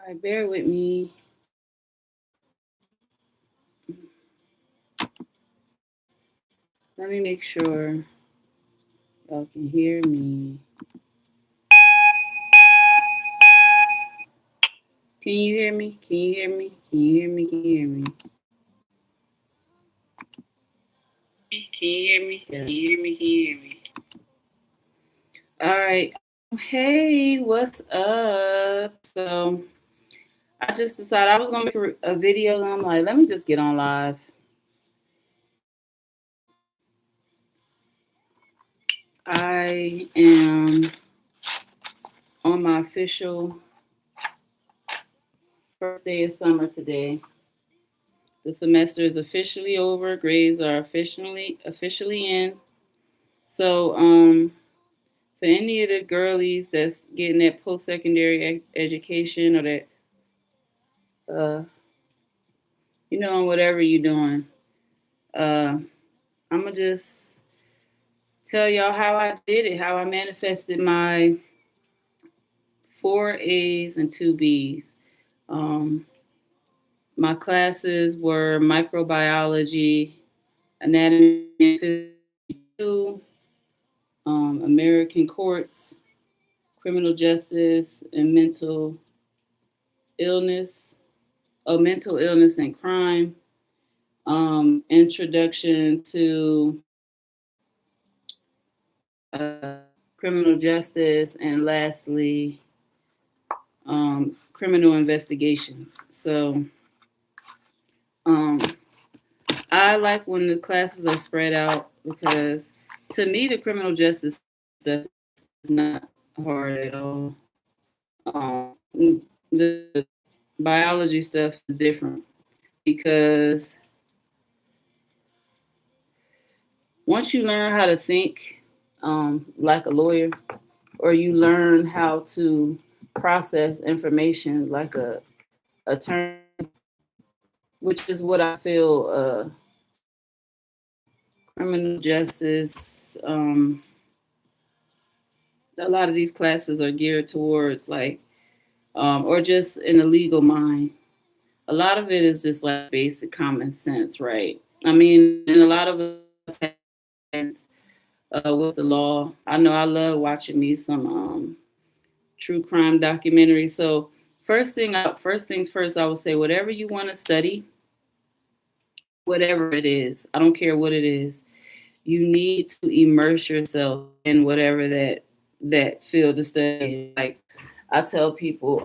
All right, bear with me. Let me make sure y'all can hear me. Can you hear me? Can you hear me? Can you hear me? Can you hear me? Can you hear me? Can you hear me? Can you hear me? All right. Hey, what's up? So I just decided I was gonna make a video, and I'm like, let me just get on live. I am on my official first day of summer today. The semester is officially over. Grades are officially in. So for any of the girlies that's getting that post secondary education or that uh, whatever you're doing, uh, I'm gonna just tell y'all how I did it, how I manifested my 4 A's and 2 B's. Um, my classes were microbiology, anatomy and physics, American courts, criminal justice, and illness, mental illness and crime, introduction to criminal justice, and lastly, criminal investigations. So um, I like when the classes are spread out because to me, the criminal justice stuff is not hard at all. The biology stuff is different because once you learn how to think like a lawyer, or you learn how to process information like a attorney, which is what I feel criminal justice. A lot of these classes are geared towards like, or just in a legal mind. A lot of it is just like basic common sense, right? I mean, and a lot of us have with the law. I know I love watching me some true crime documentaries. So first things first, I would say whatever you want to study, whatever it is, I don't care what it is, you need to immerse yourself in whatever that field of study. Like I tell people,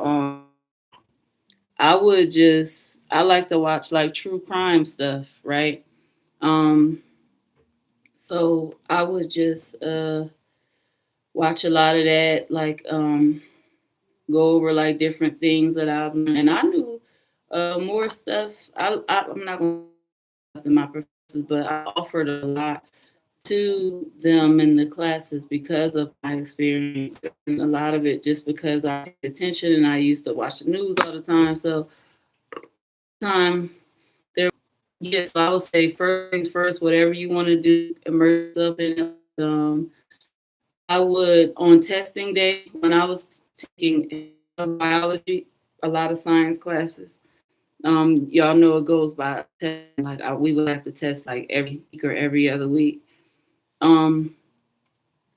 I like to watch like true crime stuff, right? Um, so I would just watch a lot of that, like go over like different things that I've learned, and I knew more stuff. I'm not going to my professors, but I offered a lot to them in the classes because of my experience, and a lot of it just because I paid attention and I used to watch the news all the time. So time there, yes, I would say first things first. Whatever you want to do, immerse yourself in it. I would on testing day when I was taking biology, a lot of science classes. Y'all know it goes by testing. Like we would have to test like every week or every other week. Um,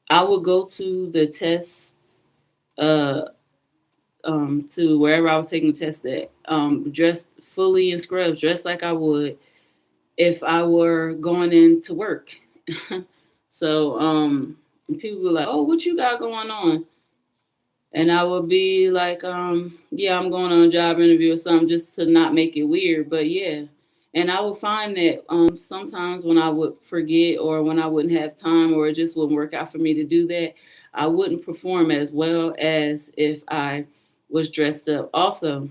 I would go to the tests, uh, to wherever I was taking the test at, dressed fully in scrubs, dressed like I would if I were going into work. So people were like, "Oh, what you got going on?" And I would be like, yeah, I'm going on a job interview or something just to not make it weird. But yeah. And I would find that sometimes when I would forget or when I wouldn't have time or it just wouldn't work out for me to do that, I wouldn't perform as well as if I was dressed up. Also,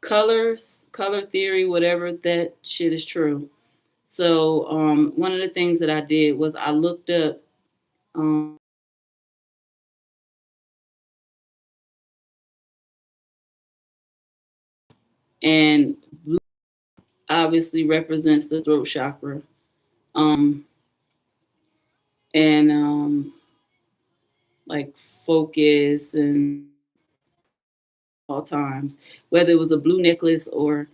colors, color theory, whatever, that shit is true. So one of the things that I did was I looked up um, and obviously represents the throat chakra. Um, and like focus and all times, whether it was a blue necklace or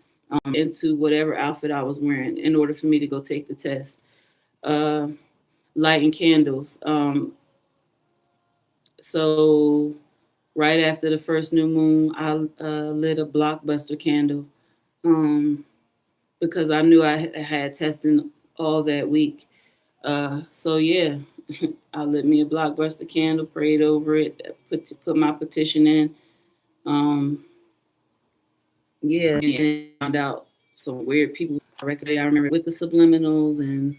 into whatever outfit I was wearing in order for me to go take the test. Uh, Lighting candles. So right after the first new moon, I lit a blockbuster candle um, because I knew I had testing all that week. So yeah, I lit me a blockbuster candle, prayed over it, put my petition in. Um, yeah, and found out some weird people. I remember with the subliminals and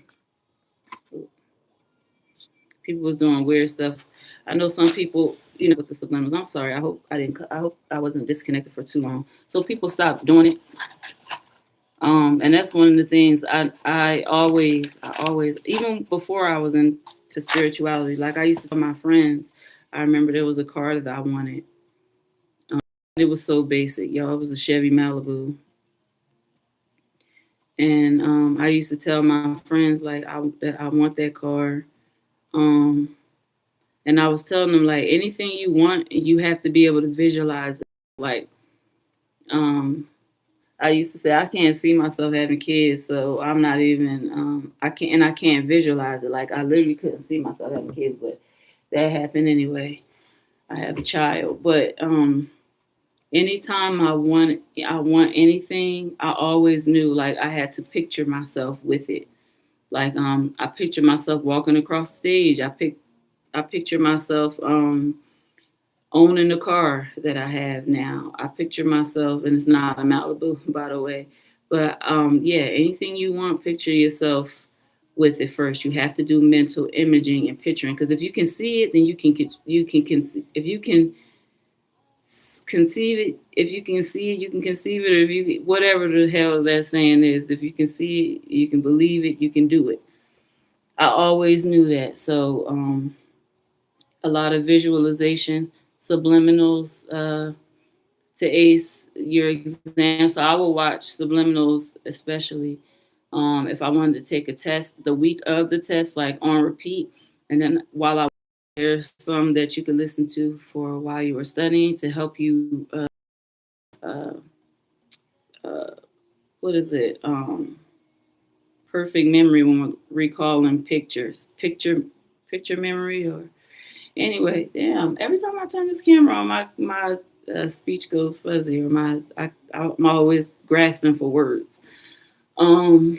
people was doing weird stuff. I know some people, with the subliminals. I'm sorry. I hope I didn't. I hope I wasn't disconnected for too long. So people stopped doing it. And that's one of the things I always, even before I was into spirituality, like I used to tell my friends, I remember there was a car that I wanted. Um, it was so basic, y'all. It was a Chevy Malibu. And I used to tell my friends like that I want that car. Um, and I was telling them like anything you want, you have to be able to visualize it. Like um, I used to say I can't see myself having kids, so I'm not even I can't visualize it. Like I literally couldn't see myself having kids, but that happened anyway. I have a child, but anytime I want anything, I always knew like I had to picture myself with it. Like I picture myself walking across the stage. I picture myself owning the car that I have now. I picture myself, and it's not a Malibu, by the way. But yeah, anything you want, picture yourself with it first. You have to do mental imaging and picturing because if you can see it, then if you can conceive it, if you can see it, you can conceive it. Or if you whatever the hell that saying is, if you can see it, you can believe it, you can do it. I always knew that. So a lot of visualization, subliminals. To ace your exam. So I will watch subliminals, especially if I wanted to take a test the week of the test, like on repeat. And then while I there's some that you can listen to for while you were studying to help you. Uh, uh, what is it? Perfect memory when we're recalling pictures. Picture memory or anyway. Damn. Every time I turn this camera on, my speech goes fuzzy or I'm always grasping for words. Um,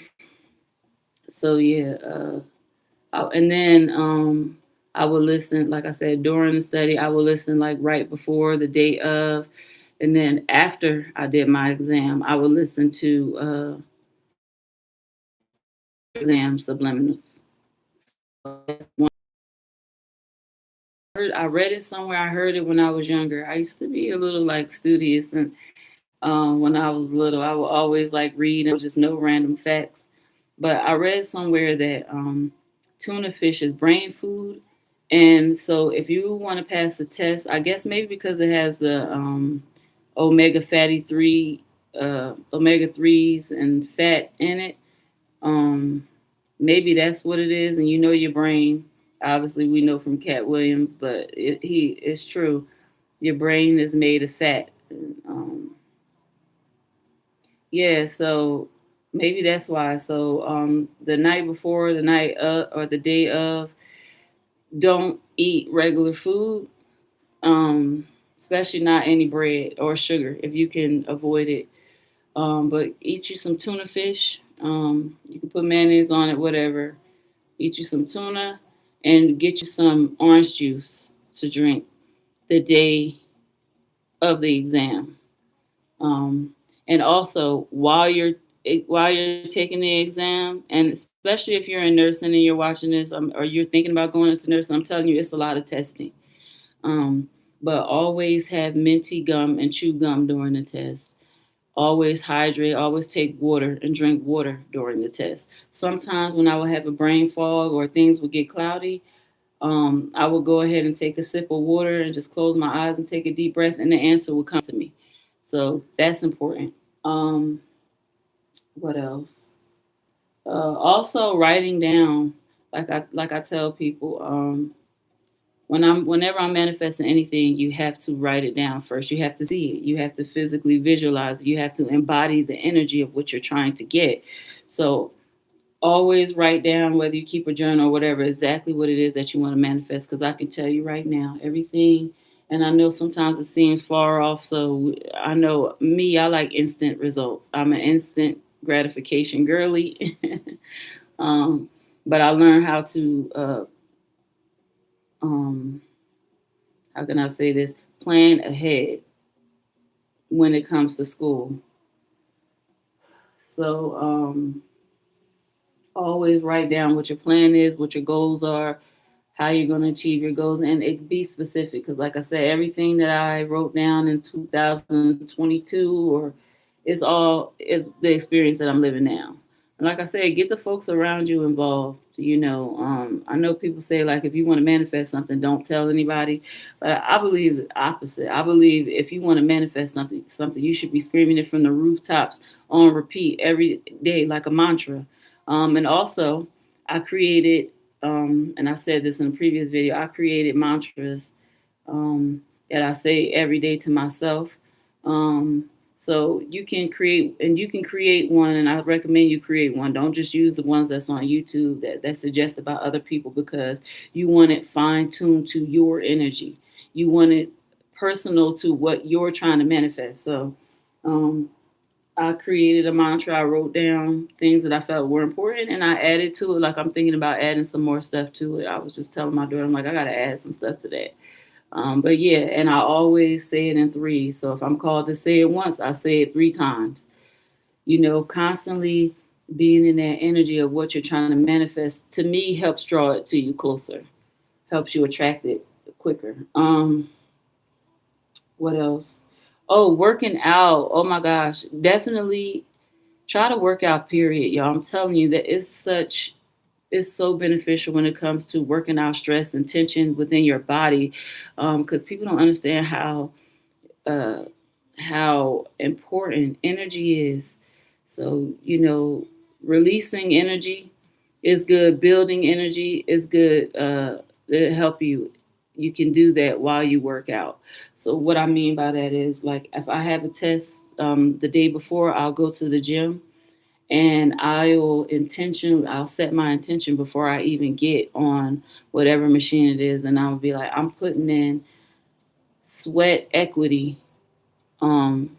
so yeah, and then I would listen, like I said, during the study, I would listen like right before the day of, and then after I did my exam, I would listen to exam subliminals. I read it somewhere. I heard it when I was younger. I used to be a little like studious, and when I was little, I would always like read and just know random facts. But I read somewhere that tuna fish is brain food, and so if you want to pass the test, I guess maybe because it has the omega fatty three, omega threes and fat in it, um, maybe that's what it is. And you know your brain. Obviously, we know from Cat Williams, but it's true. Your brain is made of fat. Yeah, so maybe that's why. So the night before, the night or the day of, don't eat regular food, especially not any bread or sugar if you can avoid it. But eat you some tuna fish. You can put mayonnaise on it, whatever. Eat you some tuna and get you some orange juice to drink the day of the exam. Um, and also while you're taking the exam, and especially if you're in nursing and you're watching this, or you're thinking about going into nursing, I'm telling you, it's a lot of testing. Um, but always have minty gum and chew gum during the test. Always hydrate. Always take water and drink water during the test. Sometimes when I would have a brain fog or things would get cloudy, I would go ahead and take a sip of water and just close my eyes and take a deep breath, and the answer would come to me. So that's important. Um, what else? Also, writing down, like I tell people, Whenever I'm manifesting anything, you have to write it down first. You have to see it. You have to physically visualize it. You have to embody the energy of what you're trying to get. So always write down, whether you keep a journal or whatever, exactly what it is that you want to manifest. Because I can tell you right now, everything, and I know sometimes it seems far off. So I know me, I like instant results. I'm an instant gratification girly. um, but I learned how to, um, how can I say this, plan ahead when it comes to school. So always write down what your plan is, what your goals are, how you're going to achieve your goals, and it be specific. Because, like I said, everything that I wrote down in 2022 or is all is the experience that I'm living now. And like I said, get the folks around you involved. I know people say like if you want to manifest something, don't tell anybody, but I believe the opposite. I believe if you want to manifest something you should be screaming it from the rooftops on repeat every day like a mantra. And also, I created and I said this in a previous video, I created mantras that I say every day to myself. Um, so you can create one, and I recommend you create one. Don't just use the ones that's on YouTube that suggest about other people because you want it fine tuned to your energy. You want it personal to what you're trying to manifest. So um, I created a mantra. I wrote down things that I felt were important and I added to it. Like I'm thinking about adding some more stuff to it. I was just telling my daughter, I'm like, I got to add some stuff to that. But yeah, and I always say it in three. So if I'm called to say it once, I say it three times. Constantly being in that energy of what you're trying to manifest to me helps draw it to you closer, helps you attract it quicker. What else? Oh, working out. Oh my gosh. Definitely try to work out, period, y'all. I'm telling you that it's so beneficial when it comes to working out stress and tension within your body. Because people don't understand uh how important energy is. So, releasing energy is good, building energy is good. It help you. You can do that while you work out. So what I mean by that is like if I have a test the day before, I'll go to the gym and I'll set my intention before I even get on whatever machine it is, and I'll be like, I'm putting in sweat equity um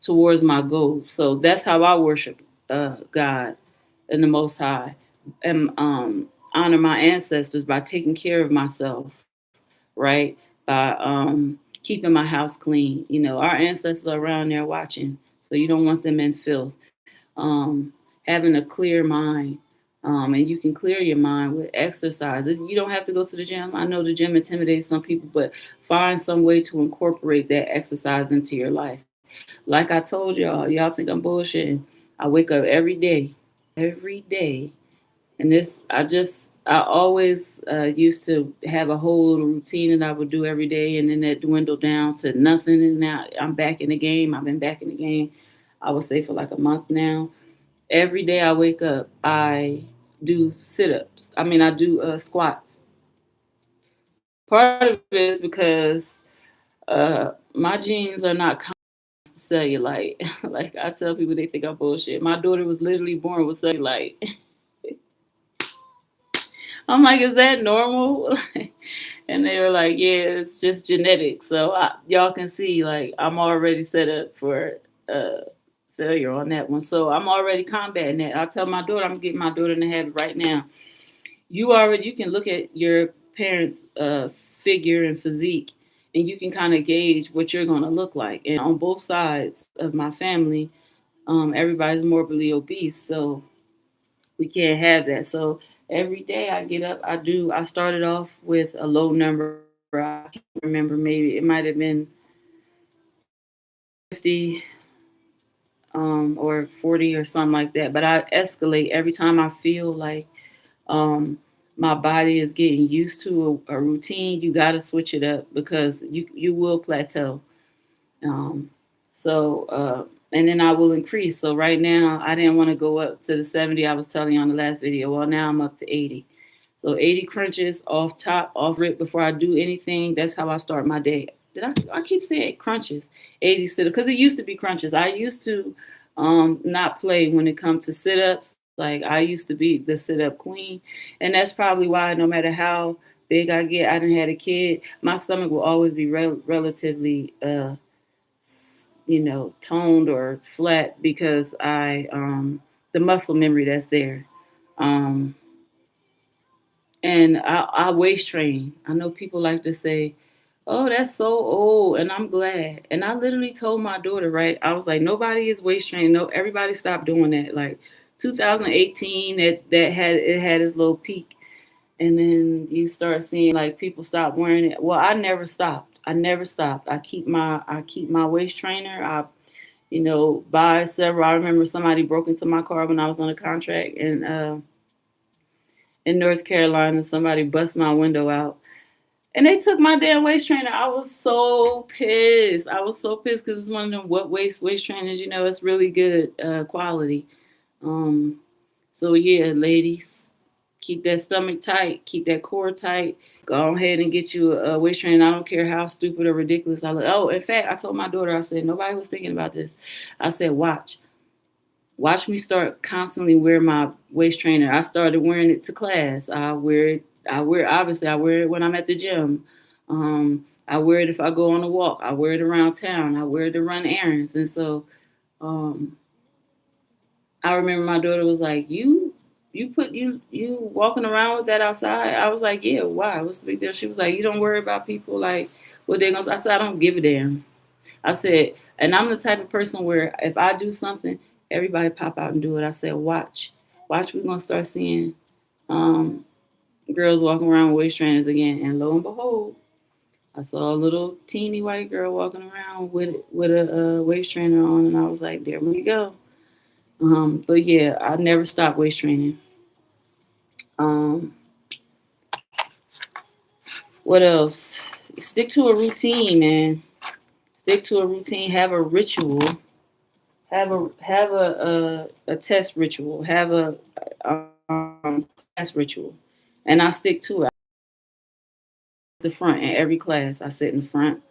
towards my goal. So that's how I worship God and the Most High, and honor my ancestors by taking care of myself, right? By keeping my house clean. Our ancestors are around there watching, so you don't want them in filth. um, Having a clear mind. And you can clear your mind with exercise. You don't have to go to the gym. I know the gym intimidates some people, but find some way to incorporate that exercise into your life. Like I told y'all think I'm bullshitting. I wake up every day, and I always used to have a whole little routine that I would do every day, and then that dwindled down to nothing. And now I'm back in the game. I've been back in the game, I would say, for like a month now. Every day I wake up, I do sit ups. I mean, I do squats. Part of it is because my genes are not cellulite. Like I tell people, they think I'm bullshit. My daughter was literally born with cellulite. I'm like, is that normal? And they were like, yeah, it's just genetic. So y'all can see, like, I'm already set up for uh, failure on that one. So I'm already combating that. I tell my daughter, I'm getting my daughter in the habit right now. You can look at your parents' figure and physique, and you can kind of gauge what you're going to look like. And on both sides of my family, everybody's morbidly obese, so we can't have that. So every day I get up, I started off with a low number. I can't remember, maybe it might have been 50 or 40 or something like that. But I escalate every time I feel like um, my body is getting used to a routine. You got to switch it up because you will plateau. Um, and then I will increase. So right now, I didn't want to go up to the 70 I was telling you on the last video. Well, now I'm up to 80. So 80 crunches off top, off rip before I do anything. That's how I start my day. I keep saying crunches, 80 sit ups, because it used to be crunches. I used to not play when it comes to sit ups. Like I used to be the sit up queen. And that's probably why no matter how big I get, I didn't have a kid, my stomach will always be relatively, toned or flat because the muscle memory that's there. Um, and I waist train. I know people like to say, "Oh, that's so old," and I'm glad. And I literally told my daughter, right? I was like, "Nobody is waist training. No, everybody stopped doing that." Like 2018, that had its little peak, and then you start seeing like people stop wearing it. Well, I never stopped. I never stopped. I keep my waist trainer. I buy several. I remember somebody broke into my car when I was on a contract, and in North Carolina. Somebody bust my window out. And they took my damn waist trainer. I was so pissed. I was so pissed because it's one of them what waist trainers. It's really good quality. Um, so yeah, ladies, keep that stomach tight, keep that core tight. Go ahead and get you a waist trainer. I don't care how stupid or ridiculous I look. Oh, in fact, I told my daughter, I said nobody was thinking about this. I said, watch me start constantly wear my waist trainer. I started wearing it to class. I wear it when I'm at the gym. I wear it if I go on a walk. I wear it around town. I wear it to run errands. And so um, I remember my daughter was like, you walking around with that outside? I was like, yeah, why? What's the big deal? She was like, you don't worry about people like what they're gonna say. I said, I don't give a damn. I said, and I'm the type of person where if I do something, everybody pop out and do it. I said, watch, we're gonna start seeing um, girls walking around with waist trainers again. And lo and behold, I saw a little teeny white girl walking around with a waist trainer on, and I was like, there we go. But yeah, I never stopped waist training. Um, what else? Stick to a routine, man. Stick to a routine. Have a ritual. Have a test ritual. Have a class ritual, and I stick to it. The front in every class, I sit in the front.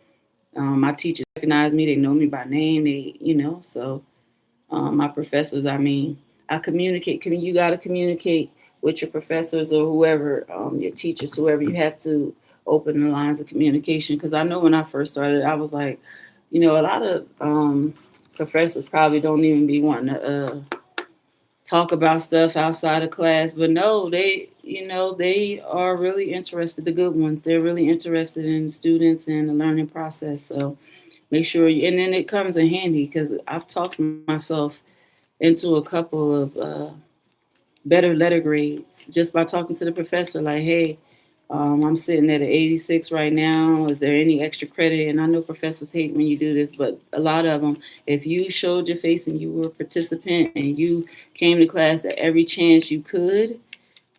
My teachers recognize me; they know me by name. So my professors. I mean, I communicate. You got to communicate with your professors or whoever, your teachers, whoever. You have to open the lines of communication because I know when I first started, I was like, a lot of professors probably don't even be wanting to talk about stuff outside of class, but no, they are really interested. The good ones, they're really interested in students and the learning process. So make sure and then it comes in handy because I've talked myself into a couple of better letter grades just by talking to the professor. Like, hey, I'm sitting at an 86 right now. Is there any extra credit? And I know professors hate when you do this, but a lot of them, if you showed your face and you were a participant and you came to class at every chance you could,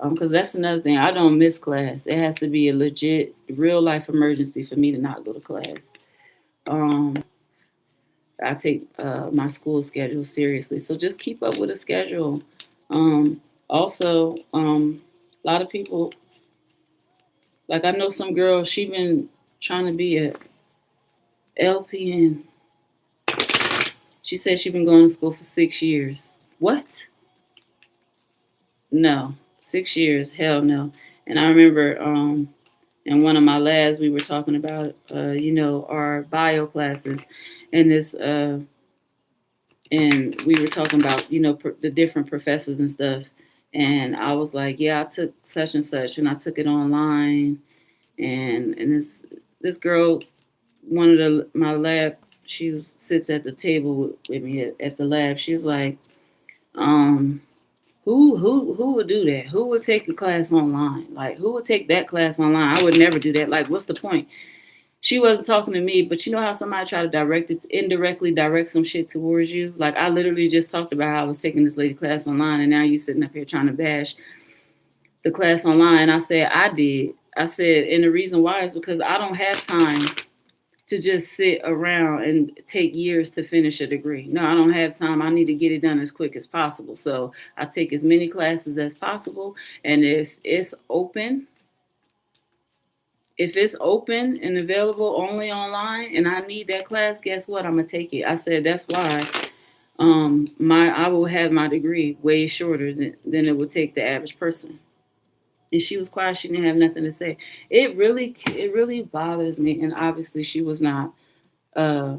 because that's another thing. I don't miss class. It has to be a legit, real life emergency for me to not go to class. Um, I take my school schedule seriously. So just keep up with a schedule. Also, a lot of people, like I know some girl, she been trying to be a LPN. She said she been going to school for 6 years. What? No, 6 years. Hell no. And I remember in one of my labs we were talking about our bio classes, and this and we were talking about the different professors and stuff. And I was like, yeah, I took such and such, and I took it online. And this girl, one of my lab, sits at the table with me at the lab. She was like, um, who would do that? Who would take a class online? Like, who would take that class online? I would never do that. Like, what's the point? She wasn't talking to me, but you know how somebody try to indirectly direct some shit towards you? Like, I literally just talked about how I was taking this lady class online, and now you sitting up here trying to bash the class online. I said, I did. I said, and the reason why is because I don't have time to just sit around and take years to finish a degree. No, I don't have time. I need to get it done as quick as possible. So I take as many classes as possible. And if it's open and available only online and I need that class, guess what? I'm gonna take it. I said that's why my I will have my degree way shorter than it would take the average person. And she was quiet. She didn't have nothing to say. It really bothers me. And obviously uh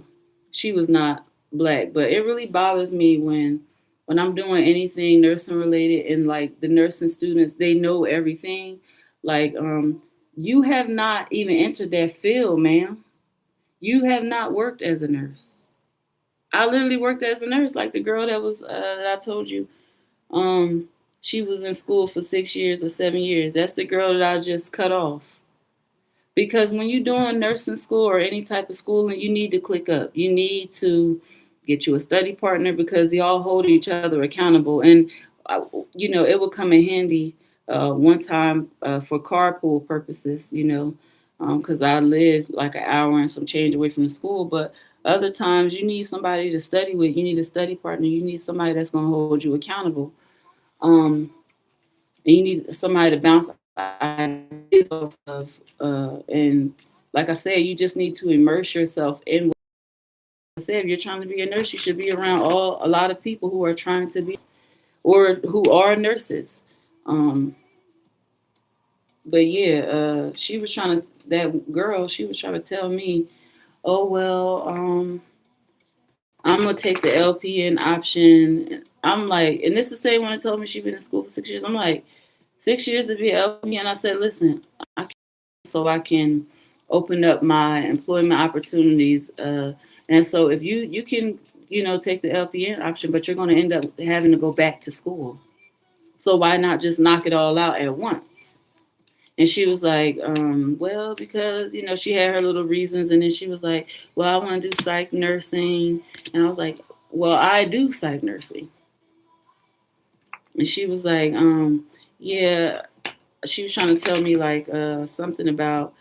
she was not black, but it really bothers me when I'm doing anything nursing related and like the nursing students, they know everything. Like you have not even entered that field, ma'am. You have not worked as a nurse. I literally worked as a nurse, like the girl that I told you. Um, she was in school for 6 years or 7 years. That's the girl that I just cut off. Because when you're doing nursing school or any type of schooling, you need to click up. You need to get you a study partner because y'all hold each other accountable. And it will come in handy one time for carpool purposes. Because I live like an hour and some change away from the school. But other times, you need somebody to study with. You need a study partner. You need somebody that's going to hold you accountable. Um, and you need somebody to bounce ideas off of. And like I said, you just need to immerse yourself in. What I said, if you're trying to be a nurse, you should be around a lot of people who are trying to be or who are nurses. Um, but yeah, she was trying to that girl. She was trying to tell me, oh well, I'm gonna take the LPN option. I'm like, and this is the same one that told me she'd been in school for 6 years. I'm like, 6 years to be an LPN. I said, listen, so I can open up my employment opportunities. And so if you can, take the LPN option, but you're going to end up having to go back to school. So why not just knock it all out at once? And she was like, well, because, she had her little reasons. And then she was like, well, I want to do psych nursing. And I was like, well, I do psych nursing. And she was like, yeah, she was trying to tell me like something about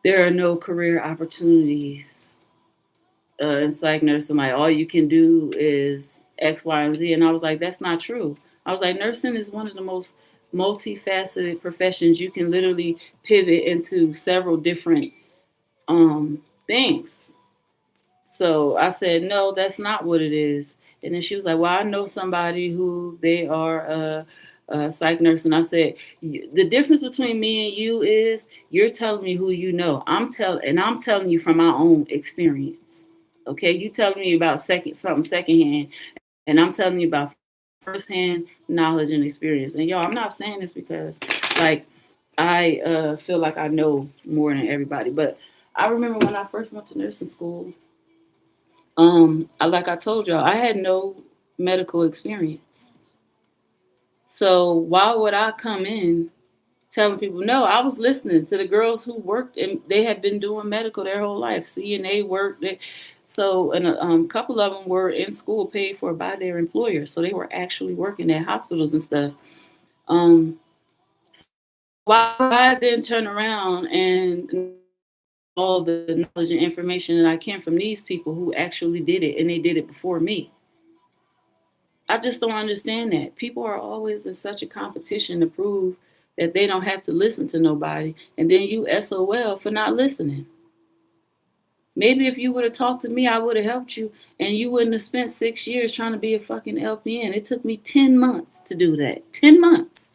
there are no career opportunities in psych nursing. Like all you can do is X, Y, and Z. And I was like, that's not true. I was like, nursing is one of the most multifaceted professions. You can literally pivot into several different things. So I said, no, that's not what it is. And then she was like, well, I know somebody who they are a psych nurse. And I said, the difference between me and you is you're telling me who you know. I'm telling you from my own experience. Okay, you telling me about something secondhand, and I'm telling you about firsthand knowledge and experience. And y'all, I'm not saying this because like I feel like I know more than everybody, but I remember when I first went to nursing school, like I told y'all, I had no medical experience. So why would I come in telling people no? I was listening to the girls who worked and they had been doing medical their whole life, CNA work. So and a couple of them were in school paid for by their employer, so they were actually working at hospitals and stuff. Um, why I then turn around and all the knowledge and information that I can from these people who actually did it and they did it before me. I just don't understand that. People are always in such a competition to prove that they don't have to listen to nobody. And then you SOL for not listening. Maybe if you would have talked to me, I would have helped you and you wouldn't have spent 6 years trying to be a fucking LPN. It took me 10 months to do that. 10 months.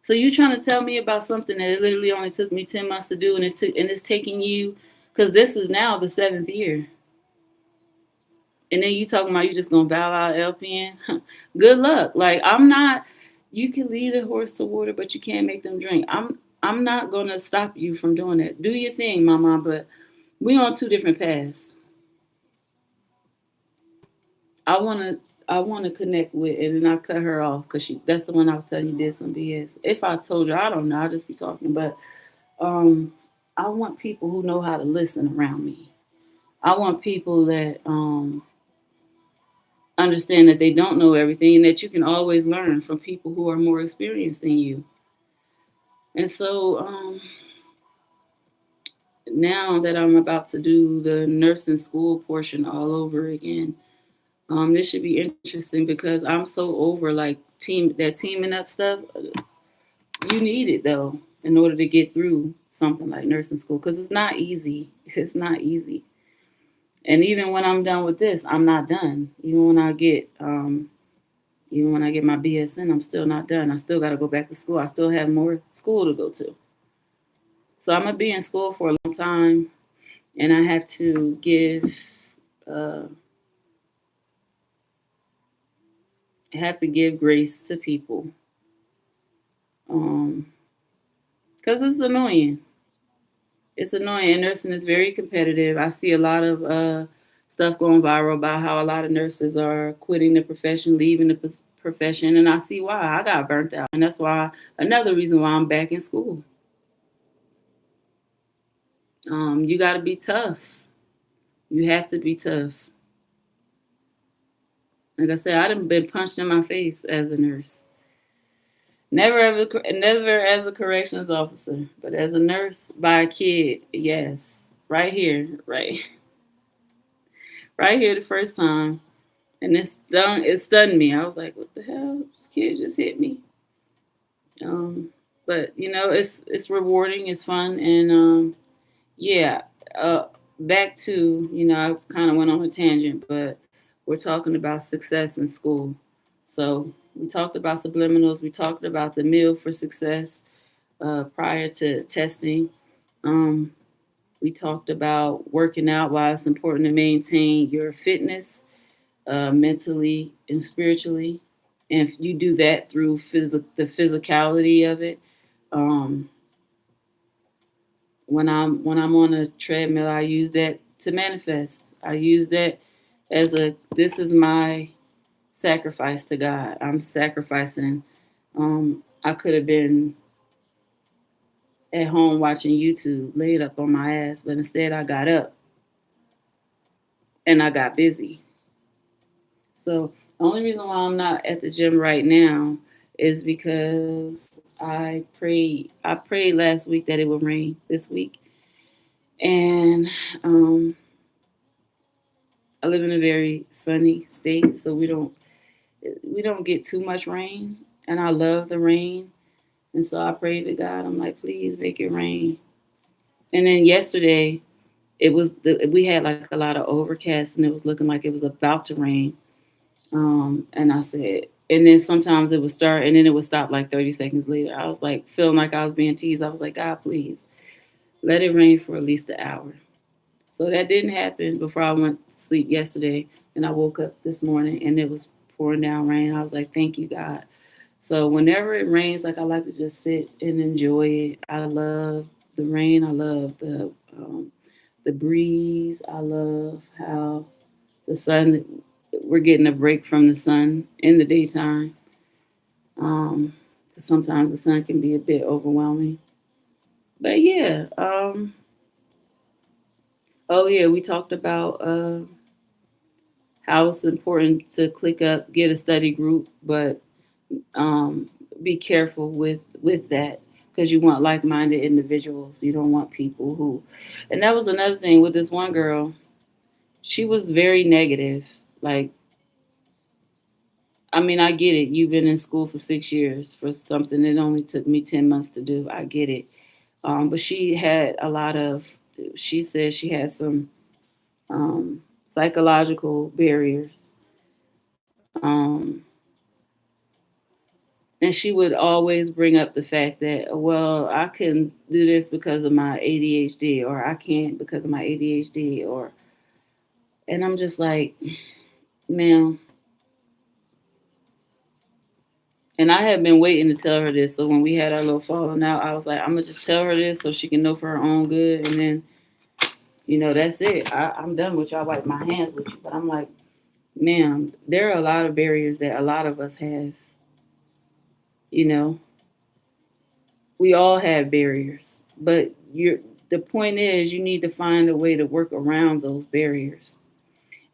So you trying to tell me about something that it literally only took me 10 months to do and it's taking you, because this is now the 7th year. And then you talking about you just gonna bow out LPN. Good luck. Like I'm not. You can lead a horse to water, but you can't make them drink. I'm not gonna stop you from doing that. Do your thing, mama. But we on two different paths. I wanna connect with, and then I cut her off because that's the one I was telling you did some BS. If I told her, I don't know. I'll just be talking. But um, I want people who know how to listen around me. I want people that understand that they don't know everything and that you can always learn from people who are more experienced than you. And so now that I'm about to do the nursing school portion all over again, this should be interesting because I'm so over like teaming up stuff. You need it though in order to get through something like nursing school because it's not easy. It's not easy. And even when I'm done with this, I'm not done. Even when I get my BSN, I'm still not done. I still got to go back to school. I still have more school to go to. So I'm gonna be in school for a long time, and I have to uh, give grace to people, because it's annoying. It's annoying. And nursing is very competitive. I see a lot of stuff going viral about how a lot of nurses are quitting the profession, leaving the profession, and I see why. I got burnt out, and that's why another reason why I'm back in school. You got to be tough. You have to be tough. Like I said, I've been punched in my face as a nurse. Never as a corrections officer, but as a nurse by a kid, yes. Right here, right here the first time. And it stunned me. I was like, what the hell? This kid just hit me. Um, but it's rewarding, it's fun, and yeah. Uh, Back to I kind of went on a tangent, but we're talking about success in school. So we talked about subliminals. We talked about the meal for success prior to testing. Um, we talked about working out, why it's important to maintain your fitness mentally and spiritually. And if you do that through the physicality of it, um, when I'm on a treadmill, I use that to manifest. I use that as a this is my sacrifice to God. I'm sacrificing. I could have been at home watching YouTube, laid up on my ass, but instead I got up and I got busy. So the only reason why I'm not at the gym right now is because I prayed last week that it would rain this week, and I live in a very sunny state, so we don't get too much rain, and I love the rain, and so I prayed to God. I'm like, please make it rain. And then yesterday, we had like a lot of overcast, and it was looking like it was about to rain. And I said, and then sometimes it would start, and then it would stop like 30 seconds later. I was like feeling like I was being teased. I was like, God, please let it rain for at least an hour. So that didn't happen before I went to sleep yesterday. And I woke up this morning and it was pouring down rain. I was like, thank you, God. So whenever it rains, like I like to just sit and enjoy it. I love the rain. I love the breeze. I love how the sun, we're getting a break from the sun in the daytime. Um, Sometimes the sun can be a bit overwhelming. But yeah, oh yeah, we talked about how it's important to click up, get a study group, but um, be careful with that because you want like-minded individuals. You don't want people who, and that was another thing with this one girl. She was very negative. Like, I mean, I get it. You've been in school for 6 years for something that only took me 10 months to do. I get it. But she had a lot of. She said she had some psychological barriers. Um, and she would always bring up the fact that, well, I can do this because of my ADHD, or I can't because of my ADHD, or, and I'm just like, ma'am. And I had been waiting to tell her this. So when we had our little falling out, I was like, I'm gonna just tell her this so she can know for her own good. And then, that's it. I'm done with y'all. Wipe my hands with you. But I'm like, ma'am, there are a lot of barriers that a lot of us have. You know, we all have barriers, but the point is you need to find a way to work around those barriers.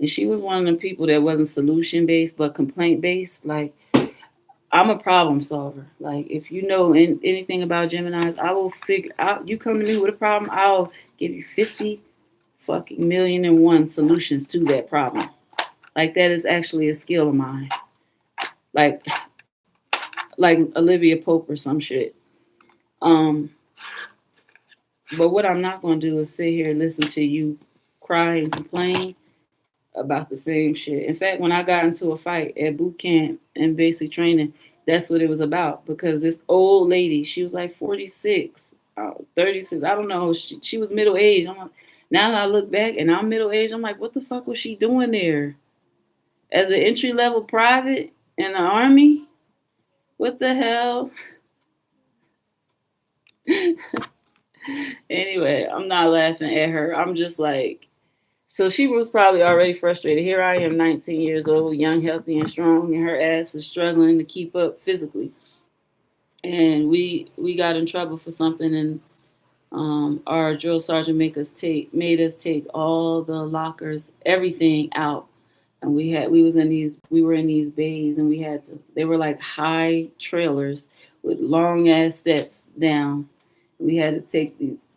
And she was one of the people that wasn't solution based but complaint based. Like, I'm a problem solver. Like if you know anything about Geminis, I will figure out. You come to me with a problem, I'll give you 50 fucking million and one solutions to that problem. Like that is actually a skill of mine. Like like Olivia Pope or some shit. Um, but what I'm not gonna do is sit here and listen to you cry and complain about the same shit. In fact, when I got into a fight at boot camp and basic training, that's what it was about. Because this old lady, she was like 46, 36, I don't know. She was middle aged. Now that I look back and I'm middle aged, I'm like, what the fuck was she doing there? As an entry level private in the army? What the hell? Anyway, I'm not laughing at her. I'm just like, so she was probably already frustrated. Here I am, 19 years old, young, healthy, and strong, and her ass is struggling to keep up physically. And we got in trouble for something, and our drill sergeant made us take all the lockers, everything out. And we were in these bays, and we had to. They were like high trailers with long ass steps down. We had to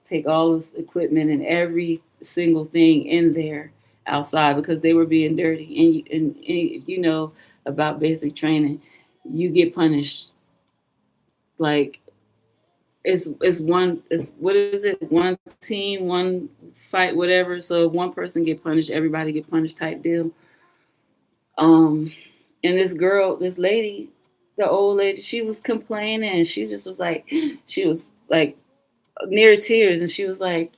take all this equipment and every single thing in there outside because they were being dirty. And you know about basic training, you get punished. Like it's what is it, one team, one fight, whatever. So if one person get punished, everybody get punished type deal. Um, and this lady, the old lady, she was complaining. She just was like, she was like near tears, and she was like,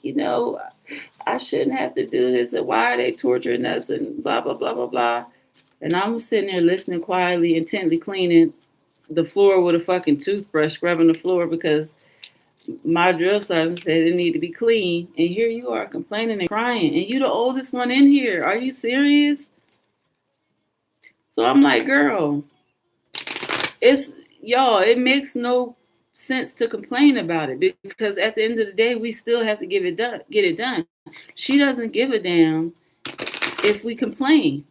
I shouldn't have to do this, and why are they torturing us, and blah blah blah blah blah. And I'm sitting there listening quietly, intently cleaning the floor with a fucking toothbrush, scrubbing the floor because my drill sergeant said it need to be clean. And here you are complaining and crying, and you the oldest one in here. Are you serious? So I'm like, girl, it's y'all. It makes no sense to complain about it because at the end of the day, we still have to get it done. She doesn't give a damn if we complain.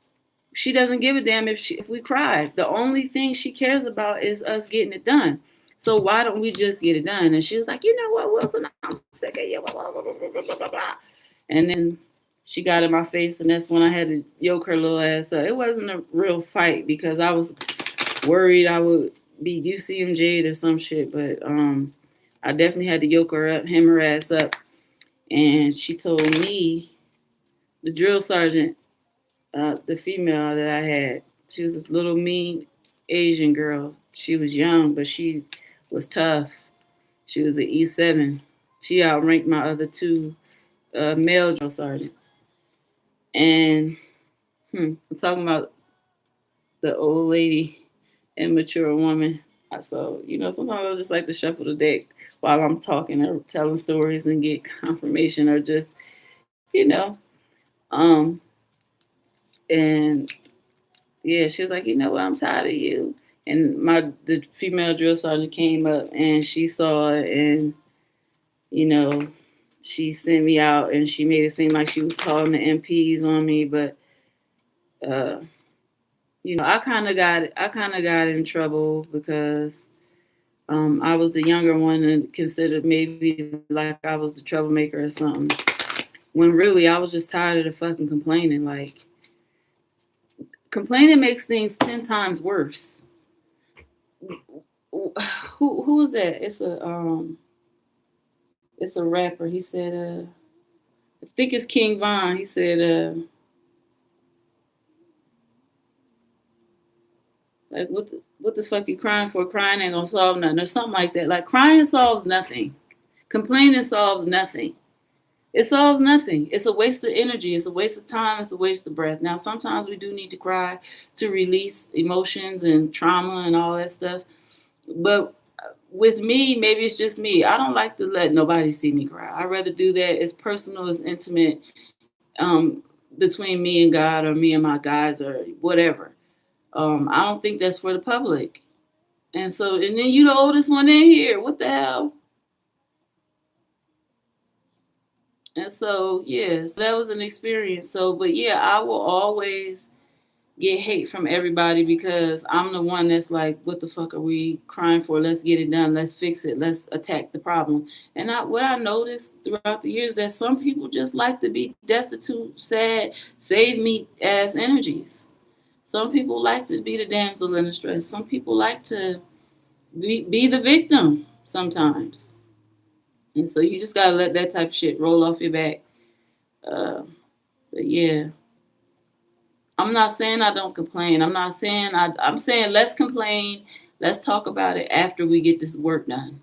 She doesn't give a damn if we cry. The only thing she cares about is us getting it done. So why don't we just get it done? And she was like, you know what, Wilson, I'm sick of you. Blah, blah, blah, blah, blah, blah. And then she got in my face, and that's when I had to yoke her little ass up. It wasn't a real fight because I was worried I would be UCMJ'd or some shit, but I definitely had to yoke her up, hem her ass up. And she told me, the drill sergeant, the female that I had, she was this little mean Asian girl. She was young, but she was tough. She was an E7. She outranked my other two male drill sergeants. And I'm talking about the old lady, immature woman. So, sometimes I just like to shuffle the deck while I'm talking or telling stories and get confirmation or just, you know. Um, and yeah, she was like, you know what, I'm tired of you. And the female drill sergeant came up and she saw it, and you know, she sent me out and she made it seem like she was calling the MPs on me, but uh, I kind of got in trouble because I was the younger one and considered maybe like I was the troublemaker or something. When really I was just tired of the fucking complaining. Like complaining makes things 10 times worse. Who was that? It's a rapper. He said I think it's King Von. He said like what the fuck you crying for? Crying ain't gonna solve nothing or something like that. Like crying solves nothing. Complaining solves nothing. It solves nothing. It's a waste of energy. It's a waste of time. It's a waste of breath. Now, sometimes we do need to cry to release emotions and trauma and all that stuff. But with me, maybe it's just me. I don't like to let nobody see me cry. I'd rather do that. It's personal, it's intimate, um, between me and God or me and my guys or whatever. I don't think that's for the public. And then you the oldest one in here. What the hell? And so, yeah, so that was an experience. So, but yeah, I will always get hate from everybody because I'm the one that's like, what the fuck are we crying for? Let's get it done. Let's fix it. Let's attack the problem. And what I noticed throughout the years that some people just like to be destitute, sad, save me ass energies. Some people like to be the damsel in distress. Some people like to be the victim sometimes. And so you just gotta let that type of shit roll off your back. Uh, but yeah, I'm not saying I don't complain. I'm saying let's complain. Let's talk about it after we get this work done.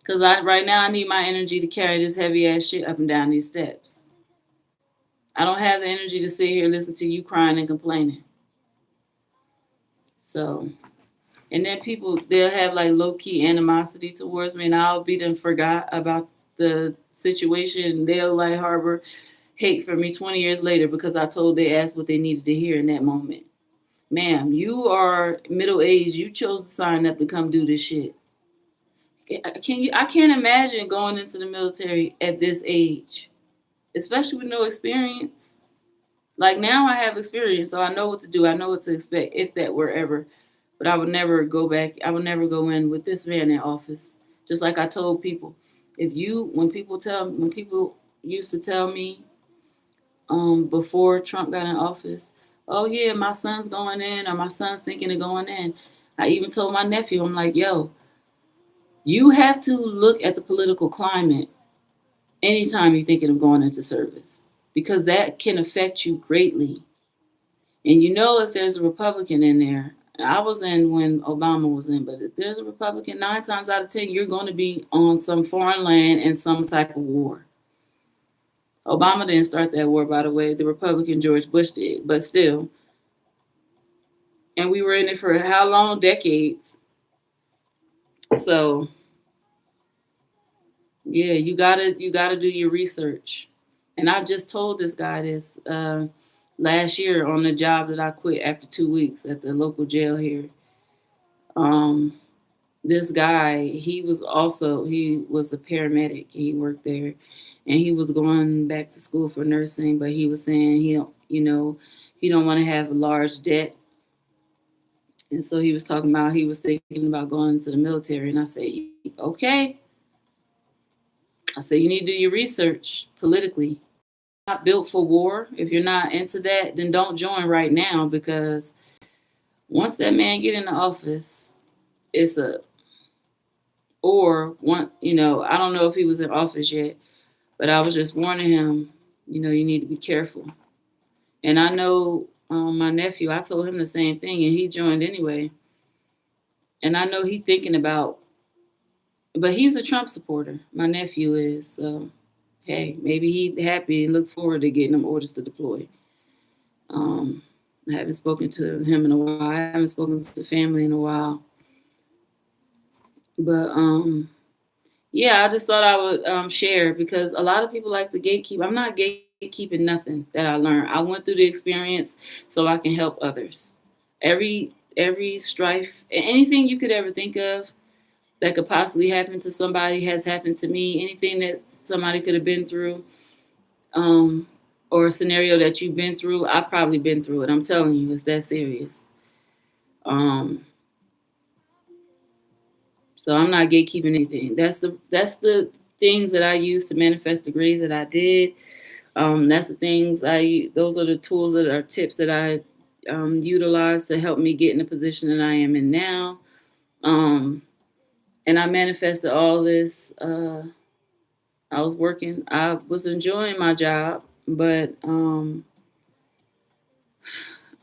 Cause right now I need my energy to carry this heavy ass shit up and down these steps. I don't have the energy to sit here and listen to you crying and complaining. So, and then people they'll have like low key animosity towards me, and I'll be done forgot about the situation. They'll like harbor hate for me 20 years later because I told their ass what they needed to hear in that moment. Ma'am, you are middle aged. You chose to sign up to come do this shit. I can't imagine going into the military at this age, especially with no experience. Like now I have experience, so I know what to do. I know what to expect if that were ever. But I would never go back. I would never go in with this man in office. Just like I told people, when people used to tell me before Trump got in office, oh yeah, my son's going in or my son's thinking of going in. I even told my nephew, I'm like, yo, you have to look at the political climate anytime you're thinking of going into service because that can affect you greatly. And you know, if there's a Republican in there, I was in when Obama was in, but if there's a Republican, 9 times out of 10, you're going to be on some foreign land in some type of war. Obama didn't start that war, by the way. The Republican George Bush did, but still. And we were in it for how long? Decades. So, yeah, you gotta do your research. And I just told this guy this last year on the job that I quit after 2 weeks at the local jail here. Um, this guy, he was a paramedic. He worked there, and he was going back to school for nursing. But he was saying he don't want to have a large debt, and so he was talking about he was thinking about going into the military. And I said, okay. I said you need to do your research politically. Not built for war. If you're not into that, then don't join right now because once that man get in the office, it's a or one. I don't know if he was in office yet, but I was just warning him. You need to be careful. And I know my nephew. I told him the same thing, and he joined anyway. And I know he's thinking about, but he's a Trump supporter. My nephew is. So hey, maybe he's happy and look forward to getting them orders to deploy. Um, I haven't spoken to him in a while. I haven't spoken to the family in a while. But yeah, I just thought I would share because a lot of people like to gatekeep. I'm not gatekeeping nothing that I learned. I went through the experience so I can help others. Every strife, anything you could ever think of that could possibly happen to somebody has happened to me. Anything that somebody could have been through, or a scenario that you've been through, I've probably been through it. I'm telling you, it's that serious. Um, so I'm not gatekeeping anything. That's the things that I use to manifest the grades that I did. That's the things those are the tools that are tips that I utilize to help me get in the position that I am in now. Um, and I manifested all this. I was enjoying my job, but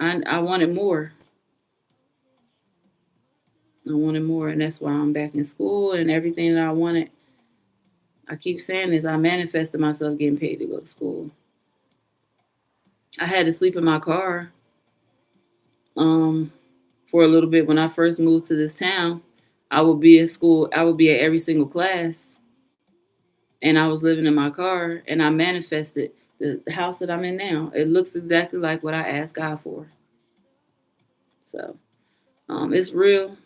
I wanted more. I wanted more, and that's why I'm back in school and everything that I wanted. I keep saying this. I manifested myself getting paid to go to school. I had to sleep in my car um, for a little bit when I first moved to this town. I would be at school. I would be at every single class, and I was living in my car. And I manifested the house that I'm in now. It looks exactly like what I asked God for. So it's real,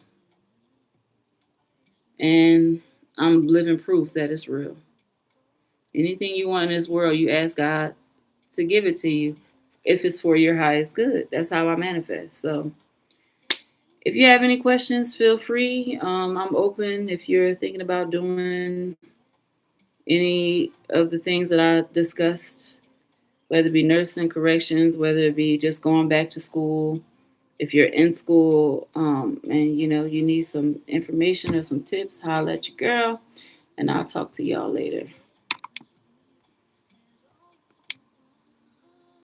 and I'm living proof that it's real. Anything you want in this world, you ask God to give it to you. if it's for your highest good. That's how I manifest. So if you have any questions, feel free. I'm open if you're thinking about doing any of the things that I discussed, whether it be nursing, corrections, whether it be just going back to school. If you're in school and you need some information or some tips, holla at your girl, and I'll talk to y'all later.